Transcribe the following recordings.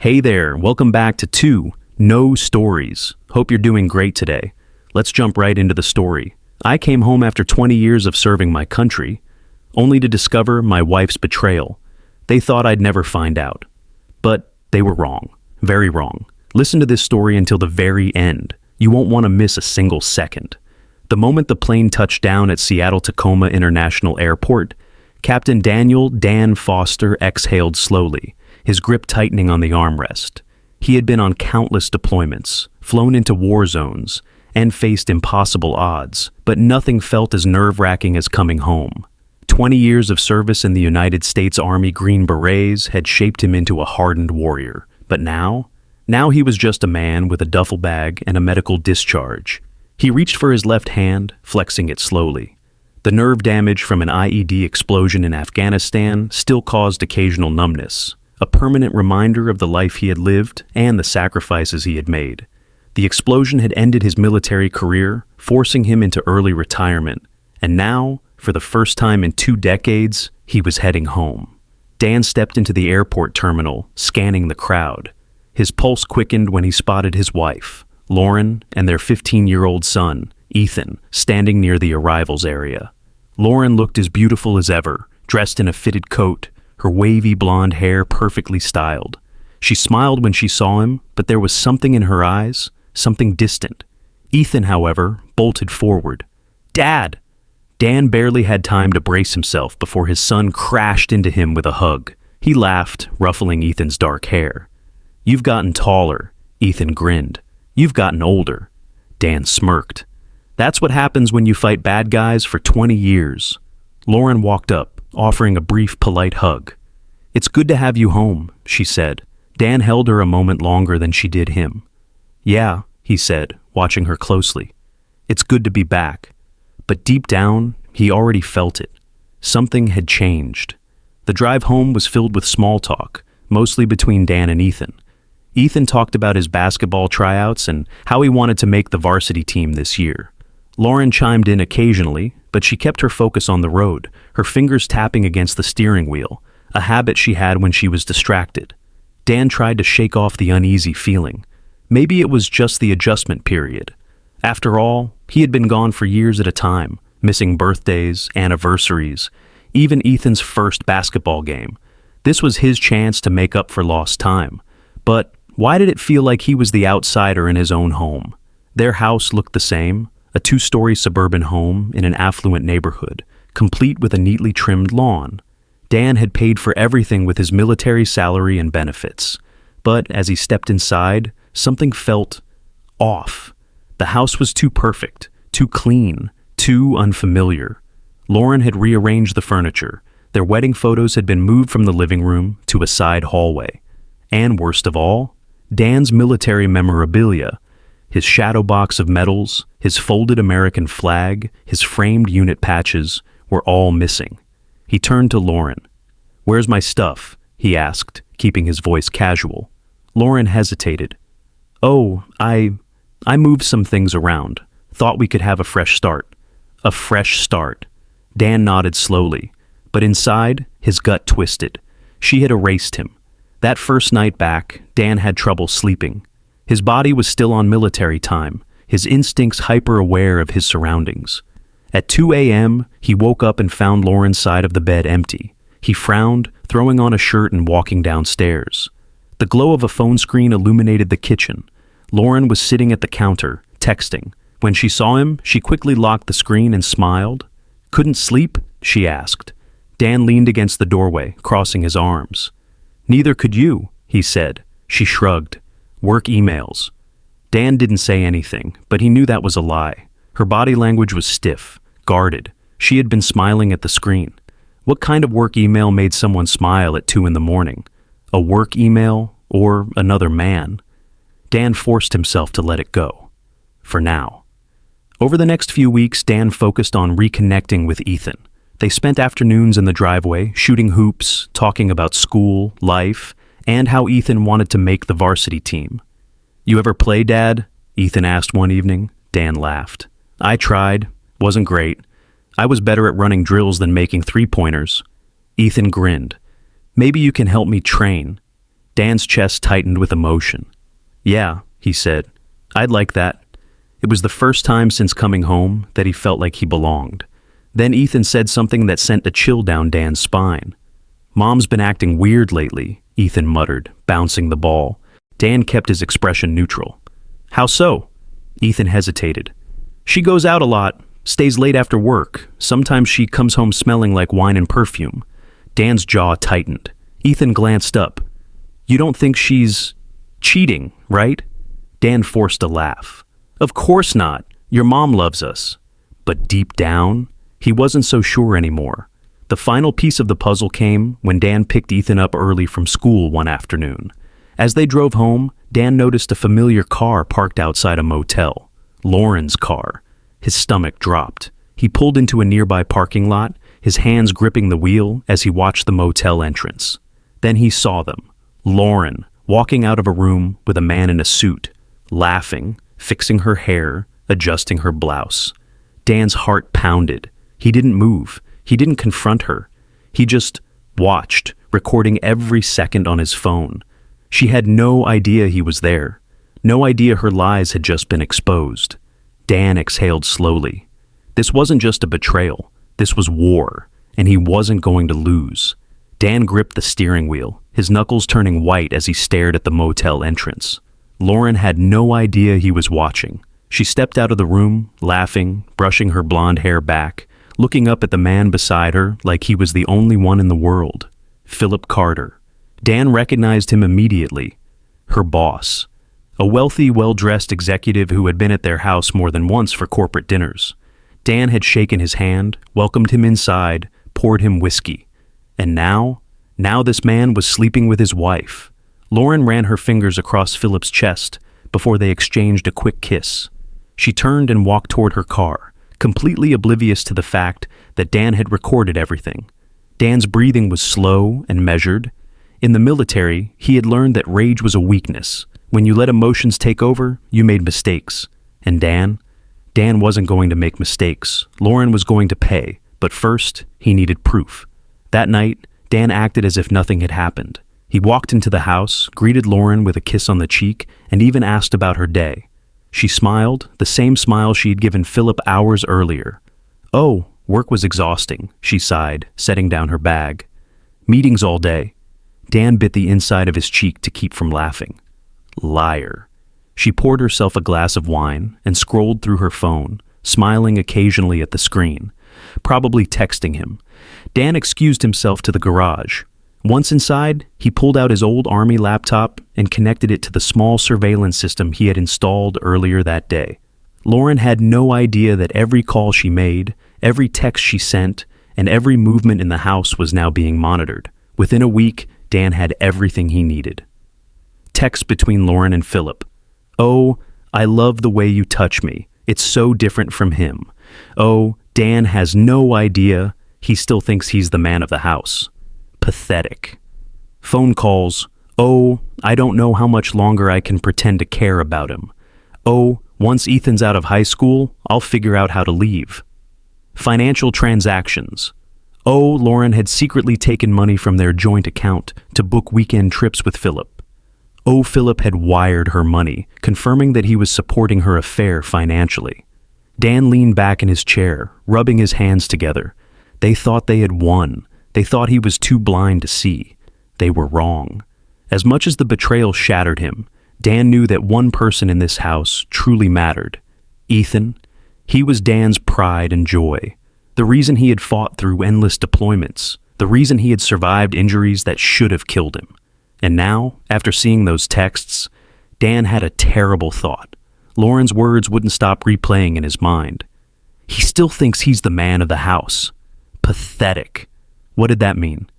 Hey there, welcome back to 2 No Stories. Hope you're doing great today. Let's jump right into the story. I came home after 20 years of serving my country, only to discover my wife's betrayal. They thought I'd never find out. But they were wrong. Very wrong. Listen to this story until the very end. You won't want to miss a single second. The moment the plane touched down at Seattle-Tacoma International Airport, Captain Daniel Dan Foster exhaled slowly, his grip tightening on the armrest. He had been on countless deployments, flown into war zones, and faced impossible odds, but nothing felt as nerve-wracking as coming home. 20 years of service in the United States Army Green Berets had shaped him into a hardened warrior. But now he was just a man with a duffel bag and a medical discharge. He reached for his left hand, flexing it slowly. The nerve damage from an IED explosion in Afghanistan still caused occasional numbness, a permanent reminder of the life he had lived and the sacrifices he had made. The explosion had ended his military career, forcing him into early retirement, and now, for the first time in 2 decades, he was heading home. Dan stepped into the airport terminal, scanning the crowd. His pulse quickened when he spotted his wife, Lauren, and their 15-year-old son, Ethan, standing near the arrivals area. Lauren looked as beautiful as ever, dressed in a fitted coat, her wavy blonde hair perfectly styled. She smiled when she saw him, but there was something in her eyes, something distant. Ethan, however, bolted forward. "Dad!" Dan barely had time to brace himself before his son crashed into him with a hug. He laughed, ruffling Ethan's dark hair. "You've gotten taller," Ethan grinned. "You've gotten older." Dan smirked. "That's what happens when you fight bad guys for 20 years. Lauren walked up, offering a brief, polite hug. "It's good to have you home," she said. Dan held her a moment longer than she did him. "Yeah," he said, watching her closely. "It's good to be back." But deep down, he already felt it. Something had changed. The drive home was filled with small talk, mostly between Dan and Ethan. Ethan talked about his basketball tryouts and how he wanted to make the varsity team this year. Lauren chimed in occasionally, but she kept her focus on the road, her fingers tapping against the steering wheel, a habit she had when she was distracted. Dan tried to shake off the uneasy feeling. Maybe it was just the adjustment period. After all, he had been gone for years at a time, missing birthdays, anniversaries, even Ethan's first basketball game. This was his chance to make up for lost time. But why did it feel like he was the outsider in his own home? Their house looked the same, a 2-story suburban home in an affluent neighborhood, complete with a neatly trimmed lawn. Dan had paid for everything with his military salary and benefits. But as he stepped inside, something felt off. The house was too perfect, too clean, too unfamiliar. Lauren had rearranged the furniture. Their wedding photos had been moved from the living room to a side hallway. And worst of all, Dan's military memorabilia, his shadow box of medals, his folded American flag, his framed unit patches, were all missing. He turned to Lauren. "Where's my stuff?" he asked, keeping his voice casual. Lauren hesitated. "Oh, I moved some things around. Thought we could have a fresh start." A fresh start. Dan nodded slowly, but inside, his gut twisted. She had erased him. That first night back, Dan had trouble sleeping. His body was still on military time, his instincts hyper-aware of his surroundings. At 2 a.m., he woke up and found Lauren's side of the bed empty. He frowned, throwing on a shirt and walking downstairs. The glow of a phone screen illuminated the kitchen. Lauren was sitting at the counter, texting. When she saw him, she quickly locked the screen and smiled. "Couldn't sleep?" she asked. Dan leaned against the doorway, crossing his arms. "Neither could you," he said. She shrugged. "Work emails." Dan didn't say anything, but he knew that was a lie. Her body language was stiff, guarded. She had been smiling at the screen. What kind of work email made someone smile at 2 in the morning? A work email or another man? Dan forced himself to let it go. For now. Over the next few weeks, Dan focused on reconnecting with Ethan. They spent afternoons in the driveway, shooting hoops, talking about school, life, and how Ethan wanted to make the varsity team. "You ever play, Dad?" Ethan asked one evening. Dan laughed. "I tried. Wasn't great. I was better at running drills than making 3-pointers. Ethan grinned. "Maybe you can help me train." Dan's chest tightened with emotion. "Yeah," he said. "I'd like that." It was the first time since coming home that he felt like he belonged. Then Ethan said something that sent a chill down Dan's spine. "Mom's been acting weird lately," Ethan muttered, bouncing the ball. Dan kept his expression neutral. "How so?" Ethan hesitated. "She goes out a lot, stays late after work. Sometimes she comes home smelling like wine and perfume." Dan's jaw tightened. Ethan glanced up. "You don't think she's cheating, right?" Dan forced a laugh. "Of course not. Your mom loves us." But deep down, he wasn't so sure anymore. The final piece of the puzzle came when Dan picked Ethan up early from school one afternoon. As they drove home, Dan noticed a familiar car parked outside a motel. Lauren's car. His stomach dropped. He pulled into a nearby parking lot, his hands gripping the wheel as he watched the motel entrance. Then he saw them. Lauren, walking out of a room with a man in a suit, laughing, fixing her hair, adjusting her blouse. Dan's heart pounded. He didn't move. He didn't confront her. He just watched, recording every second on his phone. She had no idea he was there. No idea her lies had just been exposed. Dan exhaled slowly. This wasn't just a betrayal. This was war, and he wasn't going to lose. Dan gripped the steering wheel, his knuckles turning white as he stared at the motel entrance. Lauren had no idea he was watching. She stepped out of the room, laughing, brushing her blonde hair back, looking up at the man beside her like he was the only one in the world. Philip Carter. Dan recognized him immediately. Her boss. A wealthy, well-dressed executive who had been at their house more than once for corporate dinners. Dan had shaken his hand, welcomed him inside, poured him whiskey. And now this man was sleeping with his wife. Lauren ran her fingers across Philip's chest before they exchanged a quick kiss. She turned and walked toward her car, completely oblivious to the fact that Dan had recorded everything. Dan's breathing was slow and measured. In the military, he had learned that rage was a weakness. When you let emotions take over, you made mistakes. And Dan wasn't going to make mistakes. Lauren was going to pay, but first, he needed proof. That night, Dan acted as if nothing had happened. He walked into the house, greeted Lauren with a kiss on the cheek, and even asked about her day. She smiled, the same smile she had given Philip hours earlier. "Oh, work was exhausting," she sighed, setting down her bag. "Meetings all day." Dan bit the inside of his cheek to keep from laughing. Liar. She poured herself a glass of wine and scrolled through her phone, smiling occasionally at the screen, probably texting him. Dan excused himself to the garage. Once inside, he pulled out his old army laptop and connected it to the small surveillance system he had installed earlier that day. Lauren had no idea that every call she made, every text she sent, and every movement in the house was now being monitored. Within a week, Dan had everything he needed. Text between Lauren and Philip. "Oh, I love the way you touch me. It's so different from him. Oh, Dan has no idea. He still thinks he's the man of the house. Pathetic." Phone calls. "Oh, I don't know how much longer I can pretend to care about him. Oh, once Ethan's out of high school, I'll figure out how to leave." Financial transactions. Oh, Lauren had secretly taken money from their joint account to book weekend trips with Philip. Oh, Philip had wired her money, confirming that he was supporting her affair financially. Dan leaned back in his chair, rubbing his hands together. They thought they had won. They thought he was too blind to see. They were wrong. As much as the betrayal shattered him, Dan knew that one person in this house truly mattered. Ethan. He was Dan's pride and joy. The reason he had fought through endless deployments. The reason he had survived injuries that should have killed him. And now, after seeing those texts, Dan had a terrible thought. Lauren's words wouldn't stop replaying in his mind. He still thinks he's the man of the house. Pathetic. What did that mean?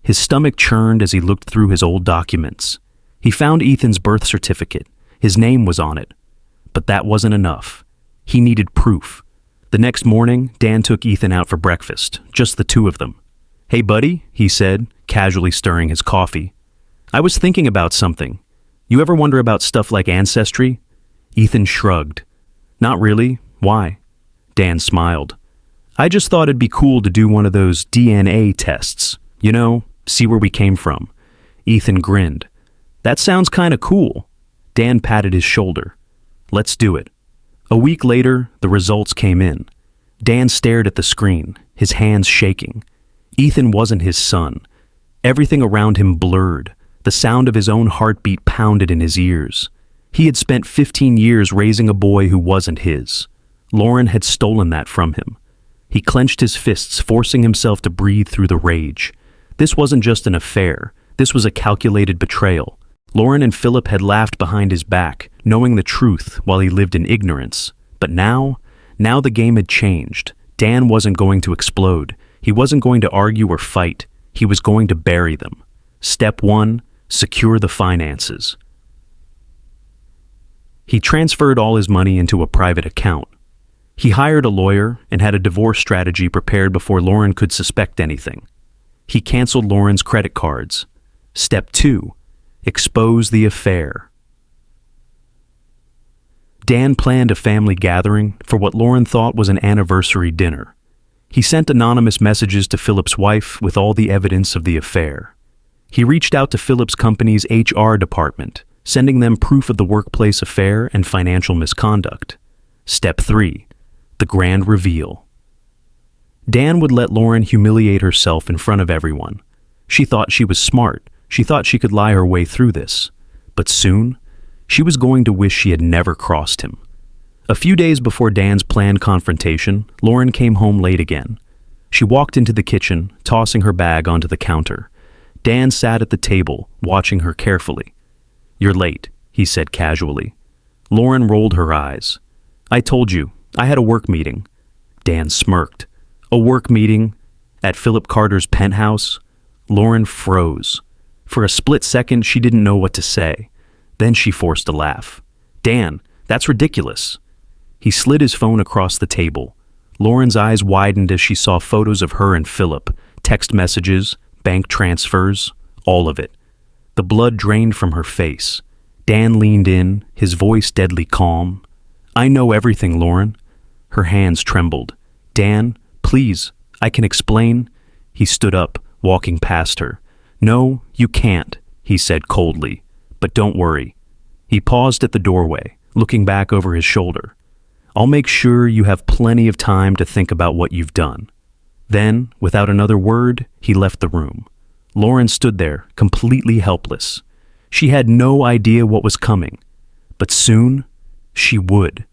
His stomach churned as he looked through his old documents. He found Ethan's birth certificate. His name was on it. But that wasn't enough. He needed proof. The next morning, Dan took Ethan out for breakfast, just the two of them. "Hey, buddy," he said, casually stirring his coffee. "I was thinking about something. You ever wonder about stuff like ancestry?" Ethan shrugged. "Not really. Why?" Dan smiled. "I just thought it'd be cool to do one of those DNA tests. You know, see where we came from." Ethan grinned. That sounds kinda cool. Dan patted his shoulder. Let's do it. A week later, the results came in. Dan stared at the screen, his hands shaking. Ethan wasn't his son. Everything around him blurred. The sound of his own heartbeat pounded in his ears. He had spent 15 years raising a boy who wasn't his. Lauren had stolen that from him. He clenched his fists, forcing himself to breathe through the rage. This wasn't just an affair. This was a calculated betrayal. Lauren and Philip had laughed behind his back, knowing the truth while he lived in ignorance. But now the game had changed. Dan wasn't going to explode. He wasn't going to argue or fight. He was going to bury them. Step 1, secure the finances. He transferred all his money into a private account. He hired a lawyer and had a divorce strategy prepared before Lauren could suspect anything. He canceled Lauren's credit cards. Step 2, expose the affair. Dan planned a family gathering for what Lauren thought was an anniversary dinner. He sent anonymous messages to Philip's wife with all the evidence of the affair. He reached out to Philip's company's HR department, sending them proof of the workplace affair and financial misconduct. Step 3, the grand reveal. Dan would let Lauren humiliate herself in front of everyone. She thought she was smart. She thought she could lie her way through this. But soon, she was going to wish she had never crossed him. A few days before Dan's planned confrontation, Lauren came home late again. She walked into the kitchen, tossing her bag onto the counter. Dan sat at the table, watching her carefully. "You're late," he said casually. Lauren rolled her eyes. "I told you, I had a work meeting." Dan smirked. "A work meeting? At Philip Carter's penthouse?" Lauren froze. For a split second, she didn't know what to say. Then she forced a laugh. "Dan, that's ridiculous." He slid his phone across the table. Lauren's eyes widened as she saw photos of her and Philip, text messages, bank transfers, all of it. The blood drained from her face. Dan leaned in, his voice deadly calm. "I know everything, Lauren." Her hands trembled. "Dan, please, I can explain." He stood up, walking past her. "No, you can't," he said coldly. "But don't worry." He paused at the doorway, looking back over his shoulder. "I'll make sure you have plenty of time to think about what you've done." Then, without another word, he left the room. Lauren stood there, completely helpless. She had no idea what was coming. But soon, she would.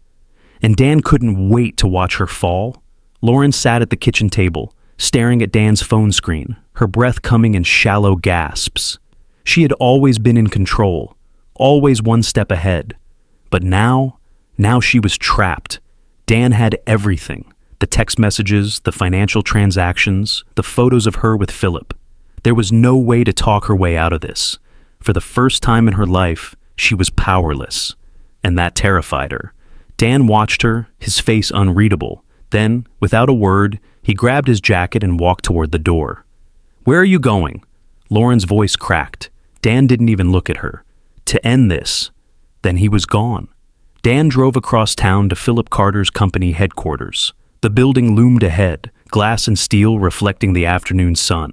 And Dan couldn't wait to watch her fall. Lauren sat at the kitchen table, staring at Dan's phone screen, her breath coming in shallow gasps. She had always been in control, always one step ahead. But now she was trapped. Dan had everything. The text messages, the financial transactions, the photos of her with Philip. There was no way to talk her way out of this. For the first time in her life, she was powerless. And that terrified her. Dan watched her, his face unreadable. Then, without a word, he grabbed his jacket and walked toward the door. "Where are you going?" Lauren's voice cracked. Dan didn't even look at her. To end this. Then he was gone. Dan drove across town to Philip Carter's company headquarters. The building loomed ahead, glass and steel reflecting the afternoon sun.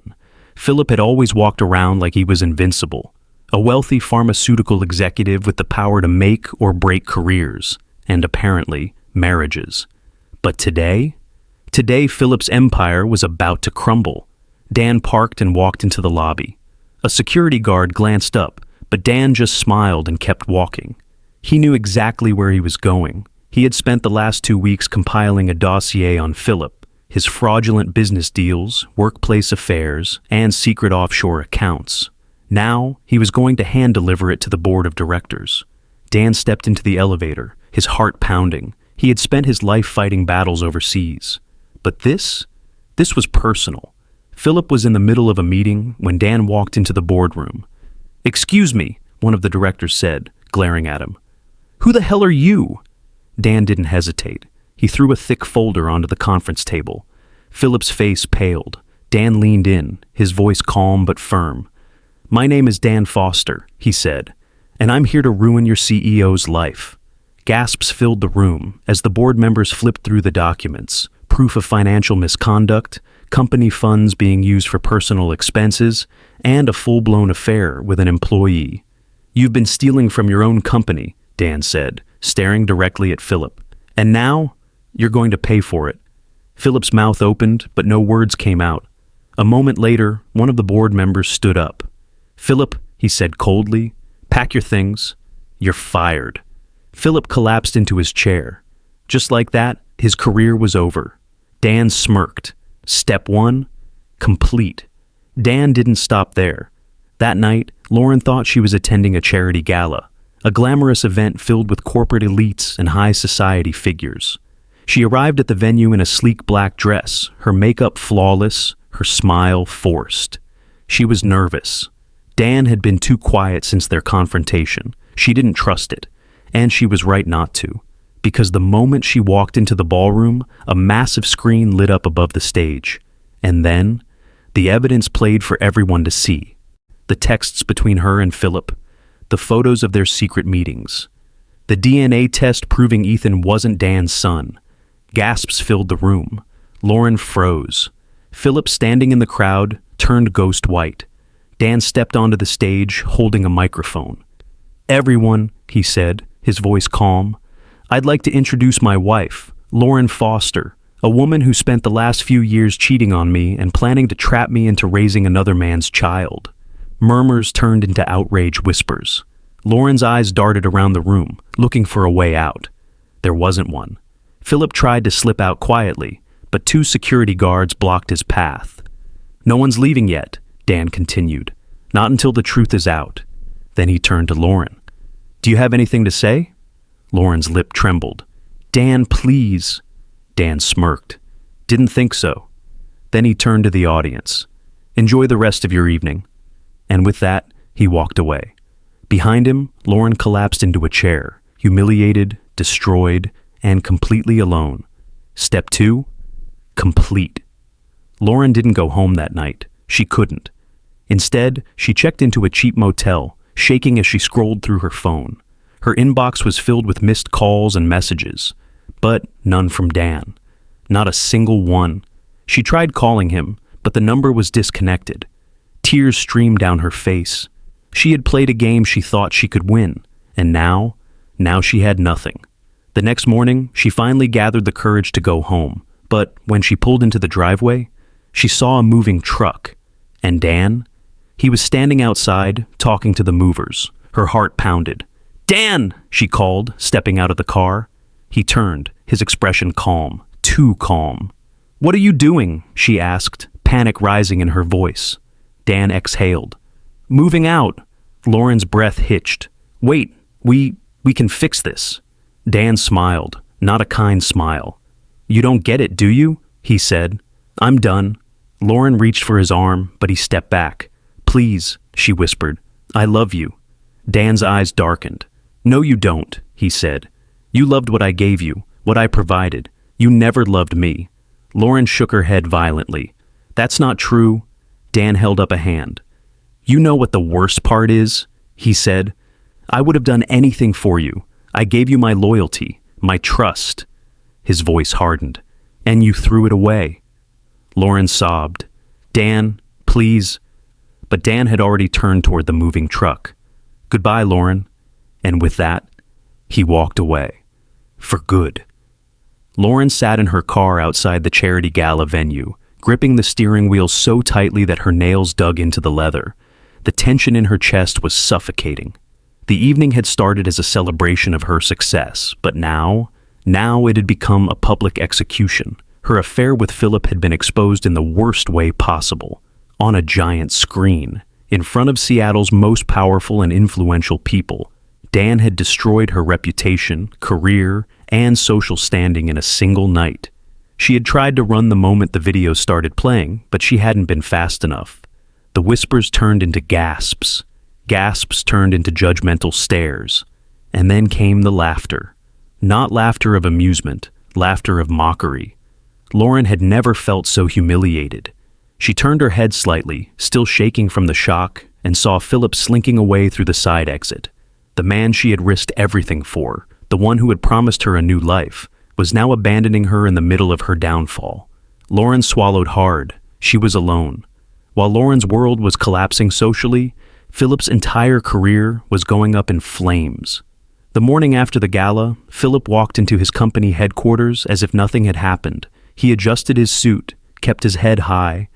Philip had always walked around like he was invincible, a wealthy pharmaceutical executive with the power to make or break careers, and apparently, marriages. But today Philip's empire was about to crumble. Dan parked and walked into the lobby. A security guard glanced up, but Dan just smiled and kept walking. He knew exactly where he was going. He had spent the last 2 weeks compiling a dossier on Philip, his fraudulent business deals, workplace affairs, and secret offshore accounts. Now, he was going to hand-deliver it to the board of directors. Dan stepped into the elevator, his heart pounding. He had spent his life fighting battles overseas. But this was personal. Philip was in the middle of a meeting when Dan walked into the boardroom. "Excuse me," one of the directors said, glaring at him. "Who the hell are you?" Dan didn't hesitate. He threw a thick folder onto the conference table. Philip's face paled. Dan leaned in, his voice calm but firm. "My name is Dan Foster," he said, "and I'm here to ruin your CEO's life." Gasps filled the room as the board members flipped through the documents. Proof of financial misconduct, company funds being used for personal expenses, and a full-blown affair with an employee. "You've been stealing from your own company," Dan said, staring directly at Philip. "And now, you're going to pay for it." Philip's mouth opened, but no words came out. A moment later, one of the board members stood up. "Philip," he said coldly, "pack your things. You're fired." Philip collapsed into his chair. Just like that, his career was over. Dan smirked. Step 1, complete. Dan didn't stop there. That night, Lauren thought she was attending a charity gala, a glamorous event filled with corporate elites and high society figures. She arrived at the venue in a sleek black dress, her makeup flawless, her smile forced. She was nervous. Dan had been too quiet since their confrontation. She didn't trust it, and she was right not to, because the moment she walked into the ballroom, a massive screen lit up above the stage. And then, the evidence played for everyone to see. The texts between her and Philip, the photos of their secret meetings, the DNA test proving Ethan wasn't Dan's son. Gasps filled the room. Lauren froze. Philip, standing in the crowd, turned ghost white. Dan stepped onto the stage, holding a microphone. "Everyone," he said, his voice calm, "I'd like to introduce my wife, Lauren Foster, a woman who spent the last few years cheating on me and planning to trap me into raising another man's child." Murmurs turned into outrage whispers. Lauren's eyes darted around the room, looking for a way out. There wasn't one. Philip tried to slip out quietly, but 2 security guards blocked his path. "No one's leaving yet," Dan continued. "Not until the truth is out." Then he turned to Lauren. "Do you have anything to say?" Lauren's lip trembled. "Dan, please." Dan smirked. "Didn't think so." Then he turned to the audience. "Enjoy the rest of your evening." And with that, he walked away. Behind him, Lauren collapsed into a chair, humiliated, destroyed, and completely alone. Step 2, complete. Lauren didn't go home that night. She couldn't. Instead, she checked into a cheap motel, shaking as she scrolled through her phone. Her inbox was filled with missed calls and messages, but none from Dan. Not a single one. She tried calling him, but the number was disconnected. Tears streamed down her face. She had played a game she thought she could win, and now she had nothing. The next morning, she finally gathered the courage to go home, but when she pulled into the driveway, she saw a moving truck. And Dan? He was standing outside, talking to the movers. Her heart pounded. "Dan!" she called, stepping out of the car. He turned, his expression calm, too calm. "What are you doing?" she asked, panic rising in her voice. Dan exhaled. "Moving out." Lauren's breath hitched. "Wait, we can fix this." Dan smiled, not a kind smile. "You don't get it, do you?" he said. "I'm done." Lauren reached for his arm, but he stepped back. "Please," she whispered. "I love you." Dan's eyes darkened. "No, you don't," he said. "You loved what I gave you, what I provided. You never loved me." Lauren shook her head violently. "That's not true." Dan held up a hand. "You know what the worst part is?" he said. "I would have done anything for you. I gave you my loyalty, my trust." His voice hardened. "And you threw it away." Lauren sobbed. "Dan, please." But Dan had already turned toward the moving truck. "Goodbye, Lauren." And with that, he walked away. For good. Lauren sat in her car outside the charity gala venue, gripping the steering wheel so tightly that her nails dug into the leather. The tension in her chest was suffocating. The evening had started as a celebration of her success, but now it had become a public execution. Her affair with Philip had been exposed in the worst way possible, on a giant screen, in front of Seattle's most powerful and influential people. Dan had destroyed her reputation, career, and social standing in a single night. She had tried to run the moment the video started playing, but she hadn't been fast enough. The whispers turned into gasps. Gasps turned into judgmental stares. And then came the laughter. Not laughter of amusement, laughter of mockery. Lauren had never felt so humiliated. She turned her head slightly, still shaking from the shock, and saw Philip slinking away through the side exit. The man she had risked everything for, the one who had promised her a new life, was now abandoning her in the middle of her downfall. Lauren swallowed hard. She was alone. While Lauren's world was collapsing socially, Philip's entire career was going up in flames. The morning after the gala, Philip walked into his company headquarters as if nothing had happened. He adjusted his suit, kept his head high,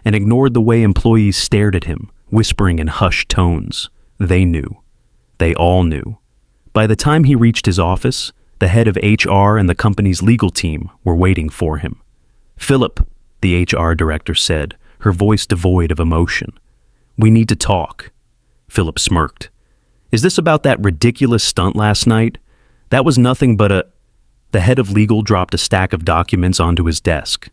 and ignored the way employees stared at him, whispering in hushed tones. They knew. They all knew. By the time he reached his office, the head of HR and the company's legal team were waiting for him. "Philip," the HR director said, her voice devoid of emotion. "We need to talk." Philip smirked. "Is this about that ridiculous stunt last night? That was nothing but a—" The head of legal dropped a stack of documents onto his desk.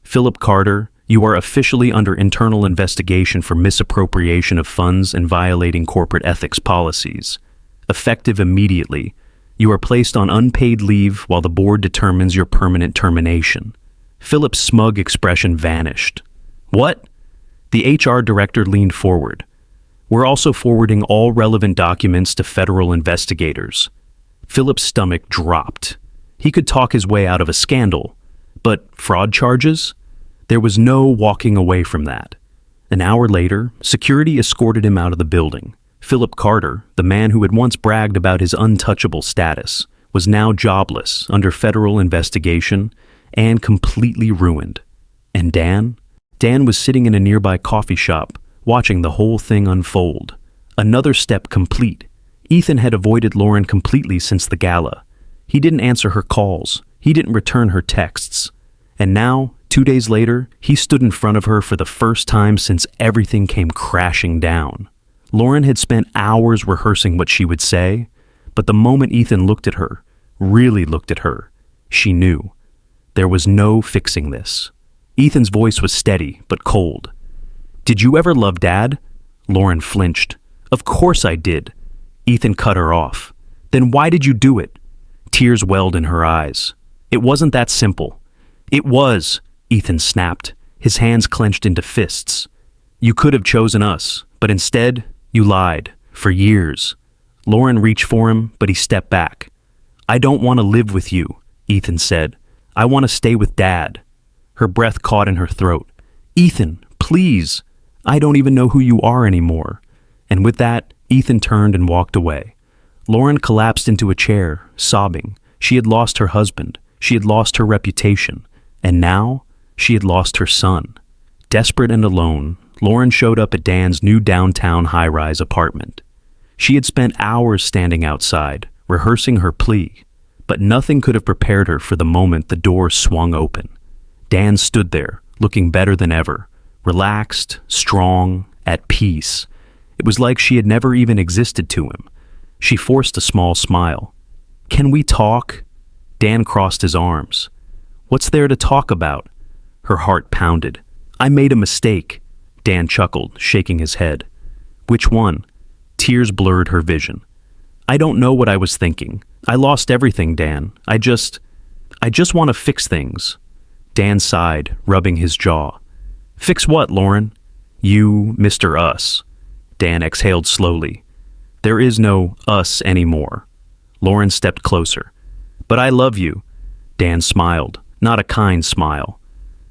"Philip Carter, you are officially under internal investigation for misappropriation of funds and violating corporate ethics policies. Effective immediately, you are placed on unpaid leave while the board determines your permanent termination." Philip's smug expression vanished. "What?" The HR director leaned forward. "We're also forwarding all relevant documents to federal investigators." Philip's stomach dropped. He could talk his way out of a scandal, but fraud charges? There was no walking away from that. An hour later, security escorted him out of the building. Philip Carter, the man who had once bragged about his untouchable status, was now jobless under federal investigation and completely ruined. And Dan? Dan was sitting in a nearby coffee shop, watching the whole thing unfold. Another step complete. Ethan had avoided Lauren completely since the gala. He didn't answer her calls. He didn't return her texts. And now, 2 days later, he stood in front of her for the first time since everything came crashing down. Lauren had spent hours rehearsing what she would say, but the moment Ethan looked at her, really looked at her, she knew. There was no fixing this. Ethan's voice was steady, but cold. "Did you ever love Dad?" Lauren flinched. "Of course I did." Ethan cut her off. "Then why did you do it?" Tears welled in her eyes. "It wasn't that simple." "It was," Ethan snapped, his hands clenched into fists. "You could have chosen us, but instead, you lied. For years." Lauren reached for him, but he stepped back. "I don't want to live with you," Ethan said. "I want to stay with Dad." Her breath caught in her throat. "Ethan, please. I don't even know who you are anymore." And with that, Ethan turned and walked away. Lauren collapsed into a chair, sobbing. She had lost her husband. She had lost her reputation. And now, she had lost her son. Desperate and alone, Lauren showed up at Dan's new downtown high-rise apartment. She had spent hours standing outside, rehearsing her plea, but nothing could have prepared her for the moment the door swung open. Dan stood there, looking better than ever, relaxed, strong, at peace. It was like she had never even existed to him. She forced a small smile. "Can we talk?" Dan crossed his arms. "What's there to talk about?" Her heart pounded. "I made a mistake." Dan chuckled, shaking his head. "Which one?" Tears blurred her vision. "I don't know what I was thinking. I lost everything, Dan. I just want to fix things." Dan sighed, rubbing his jaw. "Fix what, Lauren?" "You, Mr. Us." Dan exhaled slowly. "There is no us anymore." Lauren stepped closer. "But I love you." Dan smiled, not a kind smile.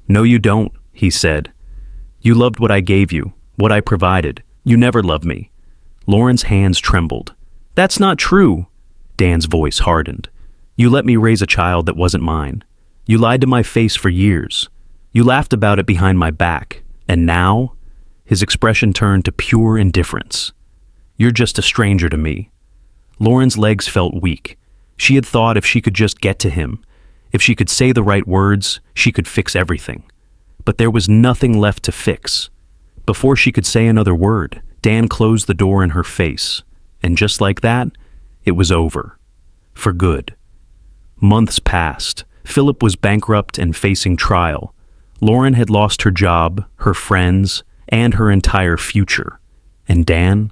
"No, you don't," he said. "You loved what I gave you, what I provided. You never loved me." Lauren's hands trembled. "That's not true." Dan's voice hardened. "You let me raise a child that wasn't mine. You lied to my face for years. You laughed about it behind my back. And now?" His expression turned to pure indifference. "You're just a stranger to me." Lauren's legs felt weak. She had thought if she could just get to him, if she could say the right words, she could fix everything. But there was nothing left to fix. Before she could say another word, Dan closed the door in her face. And just like that, it was over. For good. Months passed. Philip was bankrupt and facing trial. Lauren had lost her job, her friends, and her entire future. And Dan?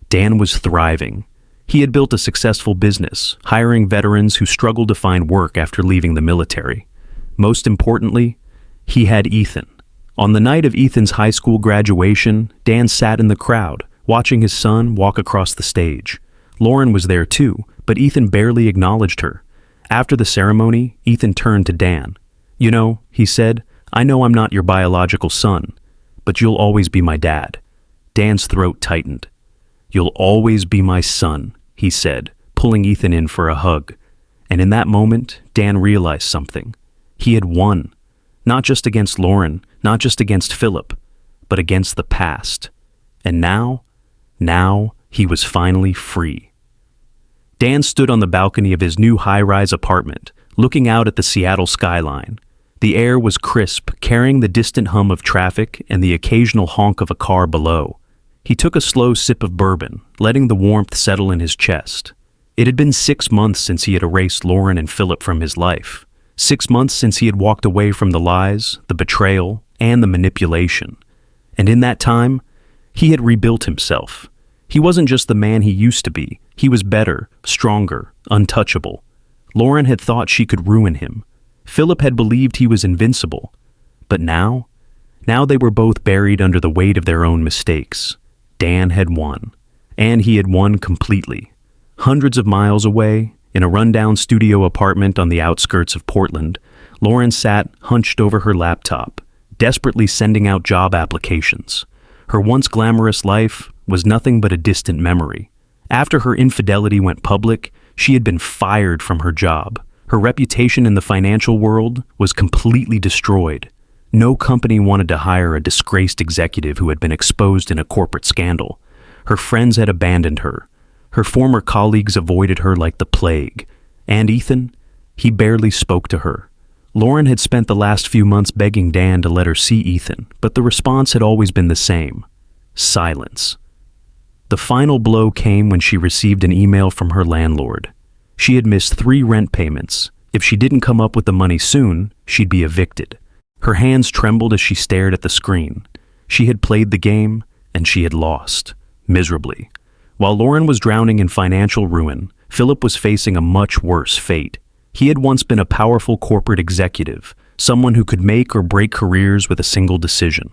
Dan was thriving. He had built a successful business, hiring veterans who struggled to find work after leaving the military. Most importantly, he had Ethan. On the night of Ethan's high school graduation, Dan sat in the crowd, watching his son walk across the stage. Lauren was there too, but Ethan barely acknowledged her. After the ceremony, Ethan turned to Dan. "You know," he said, "I know I'm not your biological son, but you'll always be my dad." Dan's throat tightened. "You'll always be my son," he said, pulling Ethan in for a hug. And in that moment, Dan realized something. He had won. Not just against Lauren, not just against Philip, but against the past. And now he was finally free. Dan stood on the balcony of his new high-rise apartment, looking out at the Seattle skyline. The air was crisp, carrying the distant hum of traffic and the occasional honk of a car below. He took a slow sip of bourbon, letting the warmth settle in his chest. It had been 6 months since he had erased Lauren and Philip from his life. 6 months since he had walked away from the lies, the betrayal, and the manipulation. And in that time, he had rebuilt himself. He wasn't just the man he used to be. He was better, stronger, untouchable. Lauren had thought she could ruin him. Philip had believed he was invincible. But now they were both buried under the weight of their own mistakes. Dan had won. And he had won completely. Hundreds of miles away, in a rundown studio apartment on the outskirts of Portland, Lauren sat hunched over her laptop, desperately sending out job applications. Her once glamorous life was nothing but a distant memory. After her infidelity went public, she had been fired from her job. Her reputation in the financial world was completely destroyed. No company wanted to hire a disgraced executive who had been exposed in a corporate scandal. Her friends had abandoned her. Her former colleagues avoided her like the plague. And Ethan? He barely spoke to her. Lauren had spent the last few months begging Dan to let her see Ethan, but the response had always been the same: silence. The final blow came when she received an email from her landlord. She had missed 3 rent payments. If she didn't come up with the money soon, she'd be evicted. Her hands trembled as she stared at the screen. She had played the game, and she had lost, miserably. While Lauren was drowning in financial ruin, Philip was facing a much worse fate. He had once been a powerful corporate executive, someone who could make or break careers with a single decision.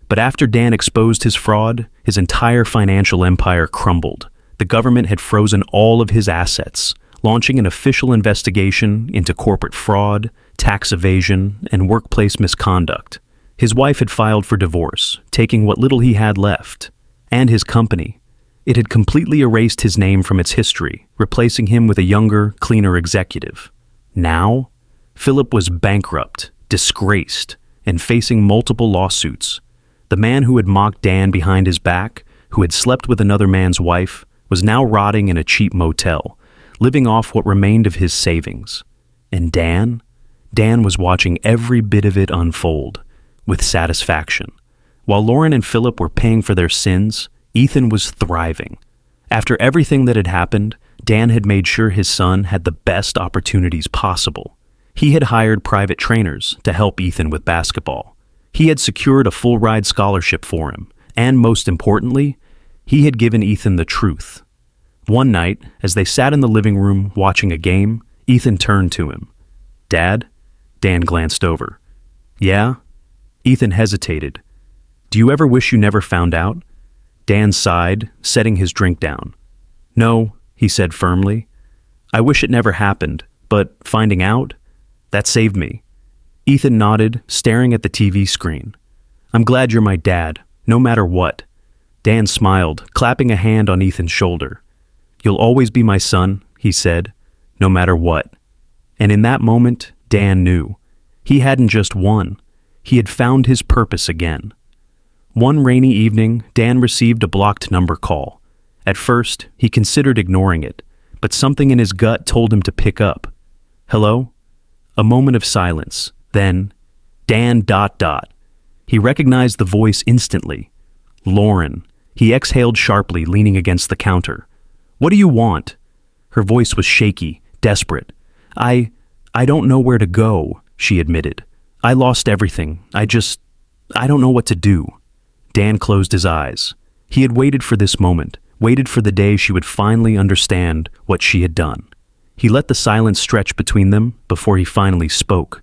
But after Dan exposed his fraud, his entire financial empire crumbled. The government had frozen all of his assets, launching an official investigation into corporate fraud, tax evasion, and workplace misconduct. His wife had filed for divorce, taking what little he had left. And his company. It had completely erased his name from its history, replacing him with a younger, cleaner executive. Now, Philip was bankrupt, disgraced, and facing multiple lawsuits. The man who had mocked Dan behind his back, who had slept with another man's wife, was now rotting in a cheap motel, living off what remained of his savings. And Dan was watching every bit of it unfold, with satisfaction. While Lauren and Philip were paying for their sins, Ethan was thriving. After everything that had happened, Dan had made sure his son had the best opportunities possible. He had hired private trainers to help Ethan with basketball. He had secured a full-ride scholarship for him, and most importantly, he had given Ethan the truth. One night, as they sat in the living room watching a game, Ethan turned to him. "Dad?" Dan glanced over. "Yeah?" Ethan hesitated. "Do you ever wish you never found out?" Dan sighed, setting his drink down. "No," he said firmly. "I wish it never happened, but finding out, that saved me." Ethan nodded, staring at the TV screen. "I'm glad you're my dad, no matter what." Dan smiled, clapping a hand on Ethan's shoulder. "You'll always be my son," he said, "no matter what." And in that moment, Dan knew. He hadn't just won. He had found his purpose again. One rainy evening, Dan received a blocked number call. At first, he considered ignoring it, but something in his gut told him to pick up. "Hello?" A moment of silence. Then, Dan ... He recognized the voice instantly. Lauren. He exhaled sharply, leaning against the counter. "What do you want?" Her voice was shaky, desperate. I don't know where to go," she admitted. "I lost everything. I don't know what to do." Dan closed his eyes. He had waited for this moment, waited for the day she would finally understand what she had done. He let the silence stretch between them before he finally spoke.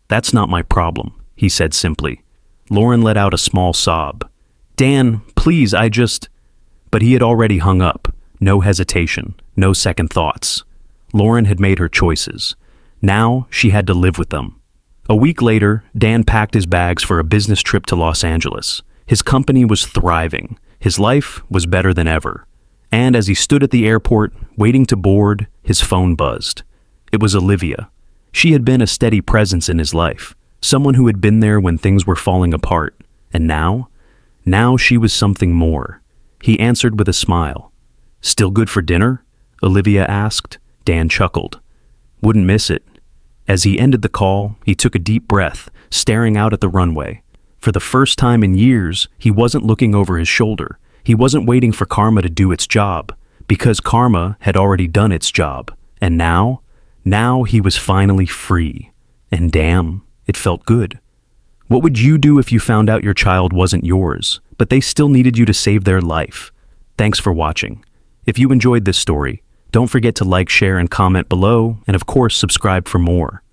"That's not my problem," he said simply. Lauren let out a small sob. "Dan, please, But he had already hung up. No hesitation, no second thoughts. Lauren had made her choices. Now she had to live with them. A week later, Dan packed his bags for a business trip to Los Angeles. His company was thriving. His life was better than ever. And as he stood at the airport, waiting to board, his phone buzzed. It was Olivia. She had been a steady presence in his life, someone who had been there when things were falling apart. And now? Now she was something more. He answered with a smile. "Still good for dinner?" Olivia asked. Dan chuckled. "Wouldn't miss it." As he ended the call, he took a deep breath, staring out at the runway. For the first time in years, he wasn't looking over his shoulder. He wasn't waiting for karma to do its job, because karma had already done its job. And now he was finally free. And damn, it felt good. What would you do if you found out your child wasn't yours, but they still needed you to save their life? Thanks for watching. If you enjoyed this story, don't forget to like, share, and comment below, and of course, subscribe for more.